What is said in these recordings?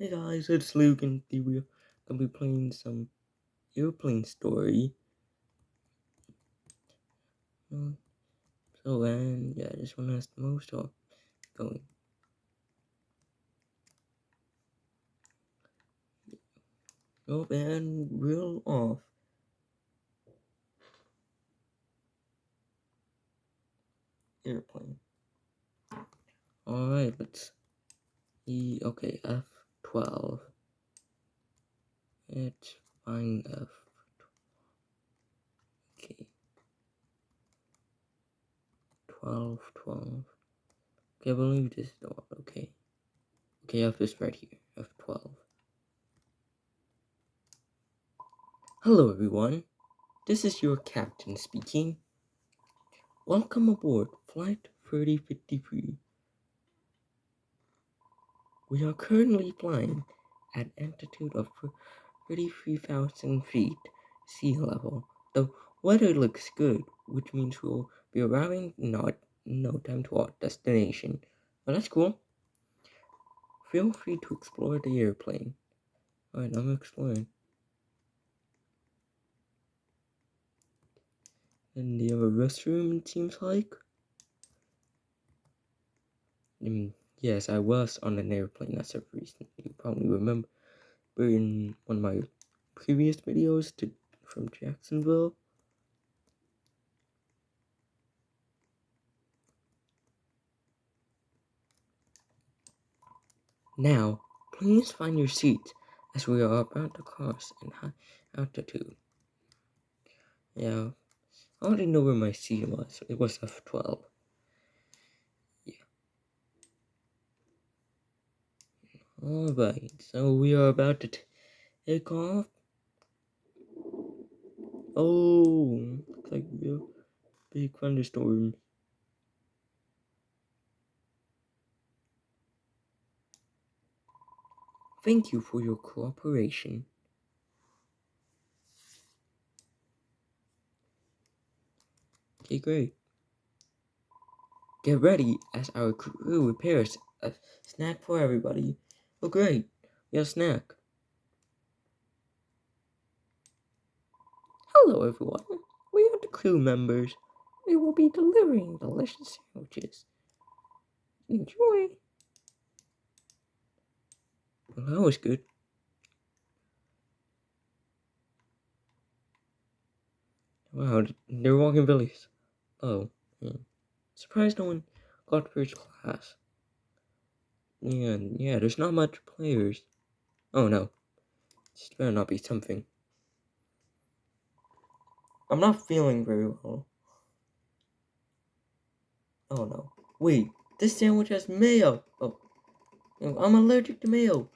Hey guys, it's Luke and today we're gonna be playing some airplane story. Uh, and yeah, this one has the most going. Oh, and real off. Airplane. Alright, let's see. Okay, F12. It's fine, F. Okay. 12. Okay, I believe this is the one. Okay. Okay, F is right here. F12. Hello everyone. This is your captain speaking. Welcome aboard Flight 3053. We are currently flying at an altitude of 33,000 feet sea level. The weather looks good, which means we'll be arriving in no time to our destination. Well, that's cool. Feel free to explore the airplane. Alright, I'm exploring. And they have a restroom, it seems like. Yes, I was on an airplane as of recently. You probably remember in one of my previous videos from Jacksonville. Now, please find your seat as we are about to cross in high altitude. Yeah, I already know where my seat was. It was F12. Yeah. Alright, so we are about to take off. Oh, looks like a big thunderstorm. Thank you for your cooperation. Okay, great. Get ready as our crew prepares a snack for everybody. Oh, great. We have a snack. Hello, everyone. We are the crew members. We will be delivering delicious sandwiches. Enjoy. Well, that was good. Wow, they're walking billies. Oh, yeah. Surprised no one got first class. Yeah, there's not much players. Oh no, this better not be something. I'm not feeling very well. Oh no. Wait, this sandwich has mayo. Oh, I'm allergic to mayo.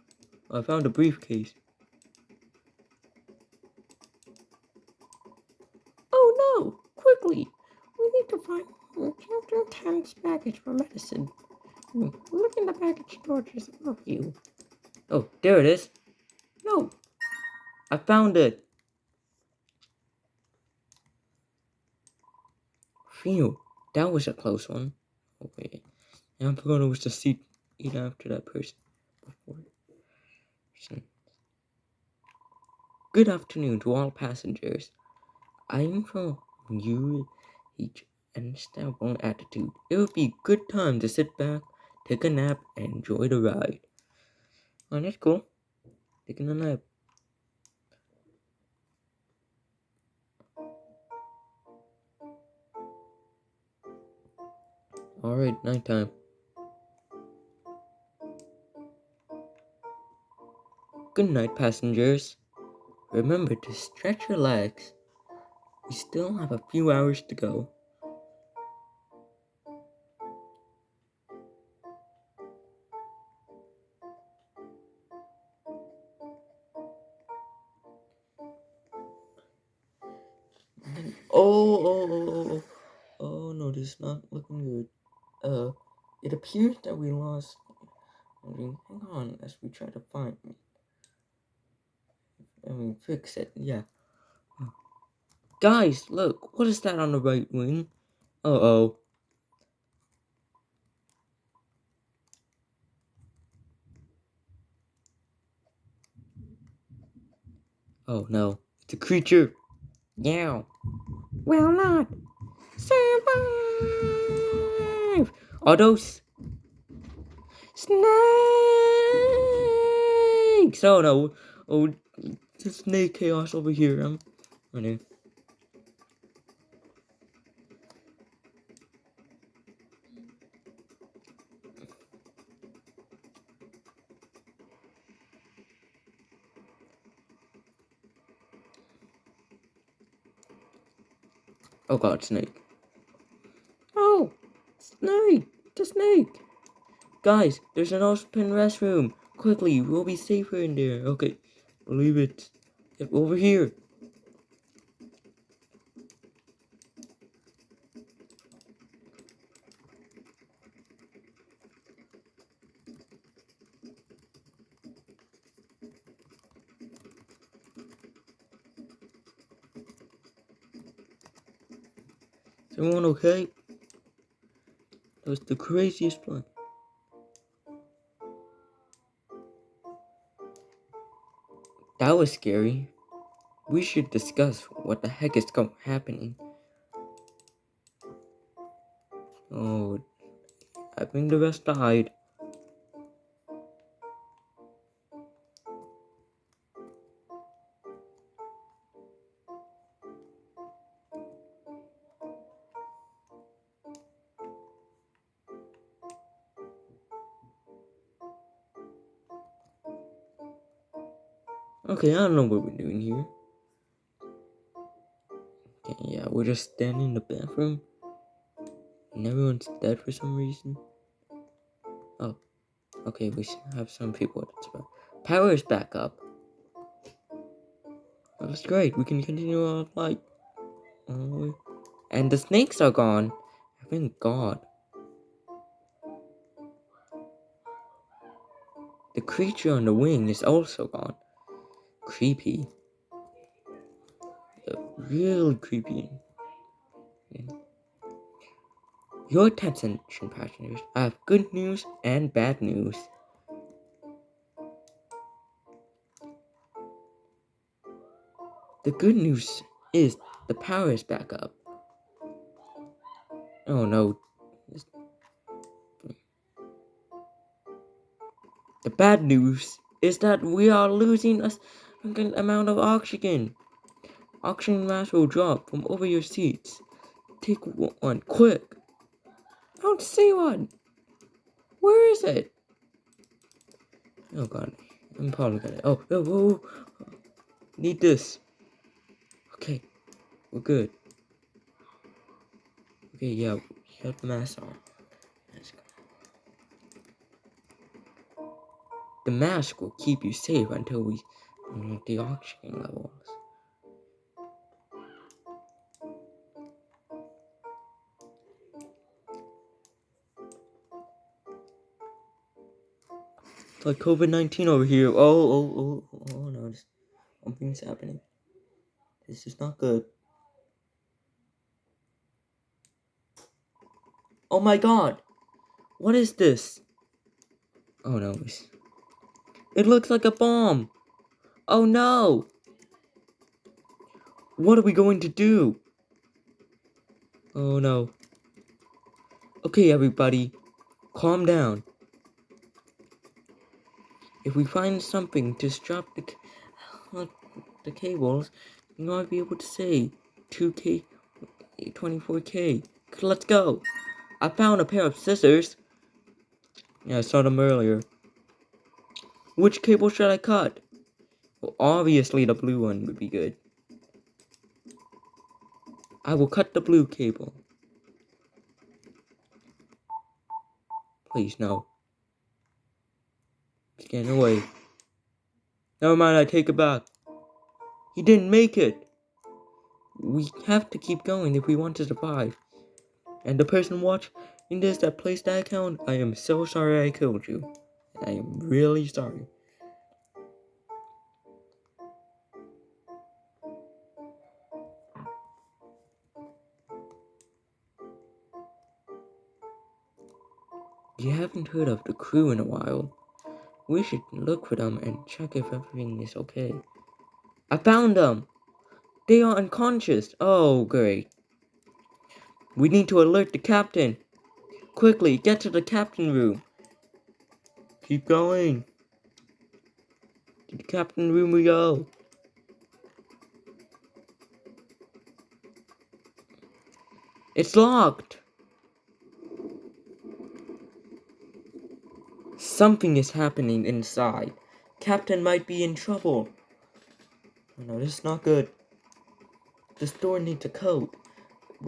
I found a briefcase. Oh no! Quickly! We need to find Captain Tan's package for medicine. Look in the package storage above you. Oh, there it is. No! I found it! Phew, that was a close one. Okay. And I forgot it was the seat after that person. Good afternoon to all passengers. I am from UH and stable attitude. It would be a good time to sit back, take a nap, and enjoy the ride. Oh, that's cool. Taking a nap. Alright, nighttime. Good night, passengers. Remember to stretch your legs. We still have a few hours to go. Oh no, this is not looking good. It appears that we lost. Hang on as we try to fix it. Yeah. Guys, look, what is that on the right wing? Uh-oh. Oh no, it's a creature. Yeah. Will not survive. Are those snakes? Oh no. Oh, the snake chaos over here. I'm running. Oh god, snake. Oh, snake. The snake. Guys, there's an open restroom. Quickly, we'll be safer in there. Okay, believe it. Get over here. Is everyone okay? That was the craziest plan. That was scary. We should discuss what the heck is happening. Oh, I think the rest died. Okay, I don't know what we're doing here. Okay, yeah, we're just standing in the bathroom. And everyone's dead for some reason. Oh, okay, we have some people that's about. Power is back up. Oh, that's great. We can continue our flight. Oh, and the snakes are gone. Thank God. The creature on the wing is also gone. Creepy. Real creepy. Your attention, passengers. I have good news and bad news. The good news is the power is back up. Oh no. The bad news is that we are losing a significant amount of oxygen. Oxygen mask will drop from over your seats. Take one, quick. I don't see one. Where is it? Oh god. I'm probably gonna. Oh. Need this. Okay. We're good. Okay, yeah. Have the mask on. The mask will keep you safe until we meet the oxygen levels. It's like COVID-19 over here. Oh no. Something's happening. This is not good. Oh my god. What is this? Oh no. It looks like a bomb. Oh no. What are we going to do? Oh no. Okay, everybody. Calm down. If we find something to strap the cables, you might be able to say 2K, 24K. Let's go. I found a pair of scissors. Yeah, I saw them earlier. Which cable should I cut? Well, obviously the blue one would be good. I will cut the blue cable. Please, no. It's getting away. Never mind, I take it back. He didn't make it. We have to keep going if we want to survive. And the person watching this that placed that account, I am so sorry I killed you. I am really sorry. You haven't heard of the crew in a while. We should look for them and check if everything is okay. I found them! They are unconscious! Oh, great. We need to alert the captain! Quickly, get to the captain room! Keep going! To the captain room we go! It's locked! Something is happening inside. Captain might be in trouble. Oh no, this is not good. This door needs a code.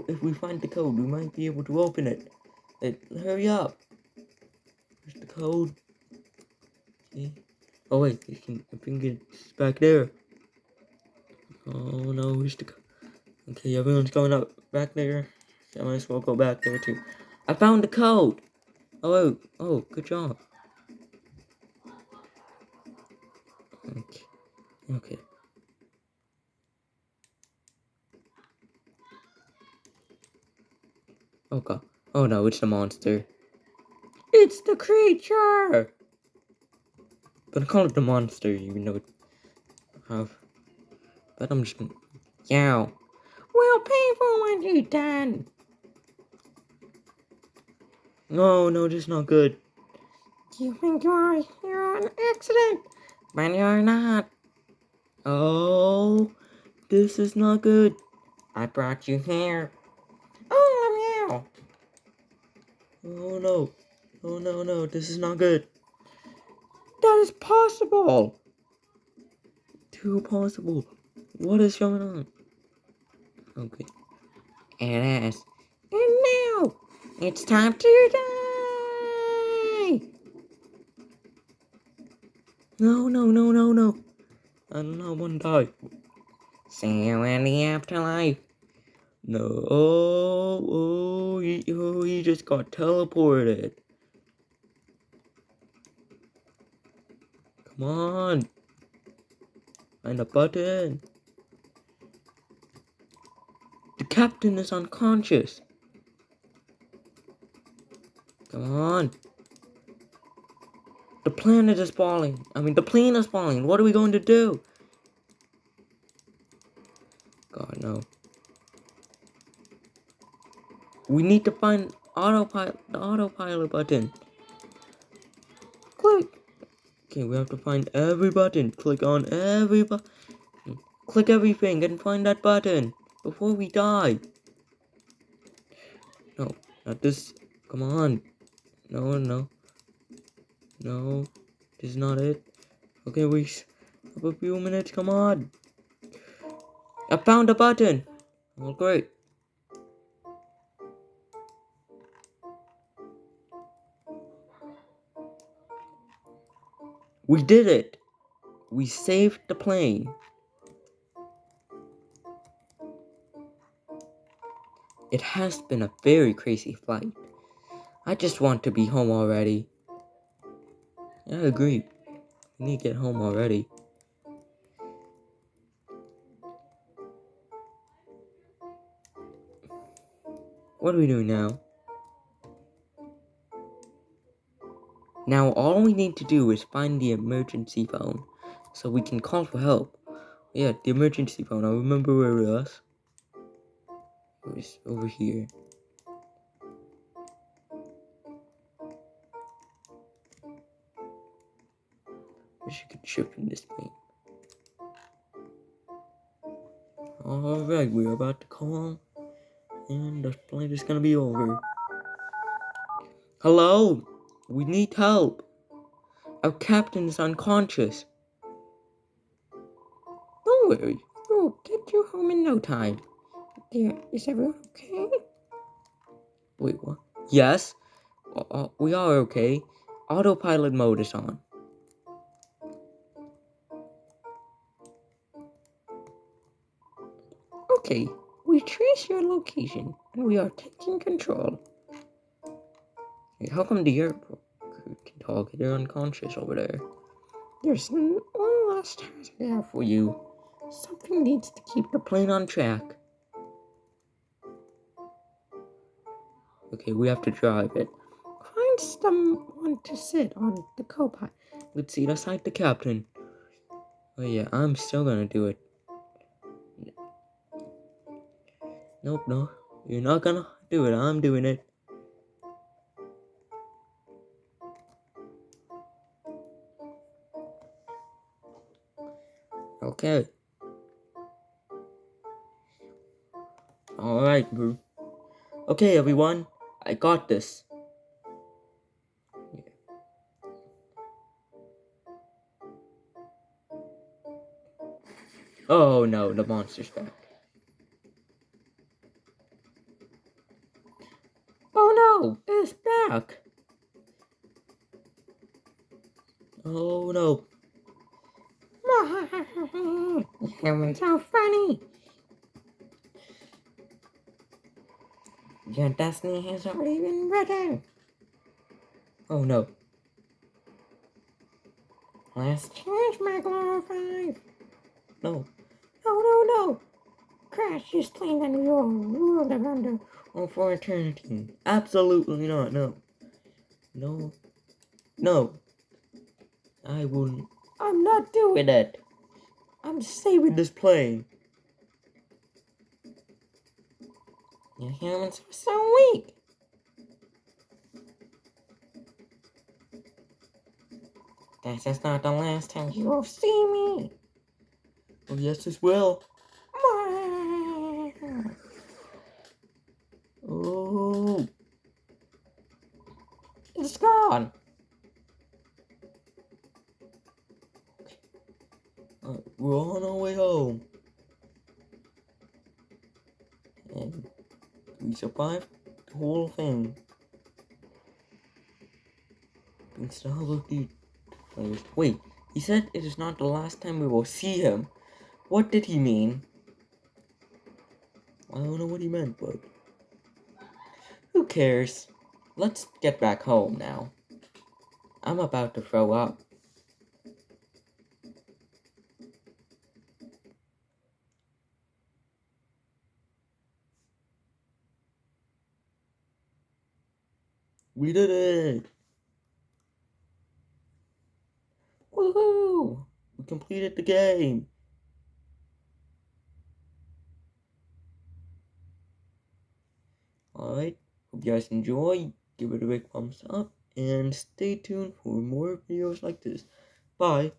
If we find the code, we might be able to open it. Hurry up. Where's the code? Okay. Oh wait, I think it's back there. Oh no, where's the code? Okay, everyone's going up back there. So I might as well go back there too. I found the code! Oh, good job. Okay. Oh god. Oh no, it's the monster. It's the creature! But I call it the monster, even though it but I'm just gonna yow. We'll pay for what you done. No, this is not good. You think you're an accident, but you're not. Oh, this is not good. I brought you here. Oh, meow. Oh no. Oh no, this is not good. That is possible. Too possible. What is going on? Okay. It is. And now, it's time to die. No. I do not want to die. See you in the afterlife. No. He just got teleported. Come on. Find a button. The captain is unconscious. Come on. The planet is falling. The plane is falling. What are we going to do? God, no. We need to find the autopilot button. Click. Okay, we have to find every button. Click on every button. Click everything and find that button before we die. No, not this. Come on. No. This is not it. Okay, we have a few minutes. Come on. I found a button. Oh, great. We did it. We saved the plane. It has been a very crazy flight. I just want to be home already. Yeah, I agree. We need to get home already. What are we doing now? Now all we need to do is find the emergency phone so we can call for help. Yeah, the emergency phone. I remember where it was. It was over here. Wish you could ship in this game. Alright, we're about to call. And the flight is gonna be over. Hello? We need help. Our captain is unconscious. Don't worry. We'll get you home in no time. Dear, is everyone okay? Wait, what? Yes? We are okay. Autopilot mode is on. Okay, we trace your location and we are taking control. Hey, how come the airport crew can talk? They're unconscious over there. There's one last task I have for you. Something needs to keep the plane on track. Okay, we have to drive it. Find someone to sit on the co-pilot. Let's sit aside the captain. Oh yeah, I'm still gonna do it. Nope, no. You're not gonna do it. I'm doing it. Okay. Alright, bro. Okay, everyone. I got this. Oh no, the monster's back. Oh no, it's back. Oh no. Humans are funny. Your destiny has already been written. Oh no. Let's change my Glow 5. No. No. Crash is claimed that we all rule the under for eternity. Absolutely not. No. No. No. I wouldn't. I'm not doing it. I'm saving this plane. You humans are so weak. This is not the last time you will see me. Oh, yes, this will. Oh, it's gone. We're on our way home. And we survived the whole thing. Thanks to all of the players. Wait, he said it is not the last time we will see him. What did he mean? I don't know what he meant, but who cares? Let's get back home now. I'm about to throw up. We did it! Woohoo! We completed the game! Alright, hope you guys enjoy. Give it a big thumbs up and stay tuned for more videos like this. Bye!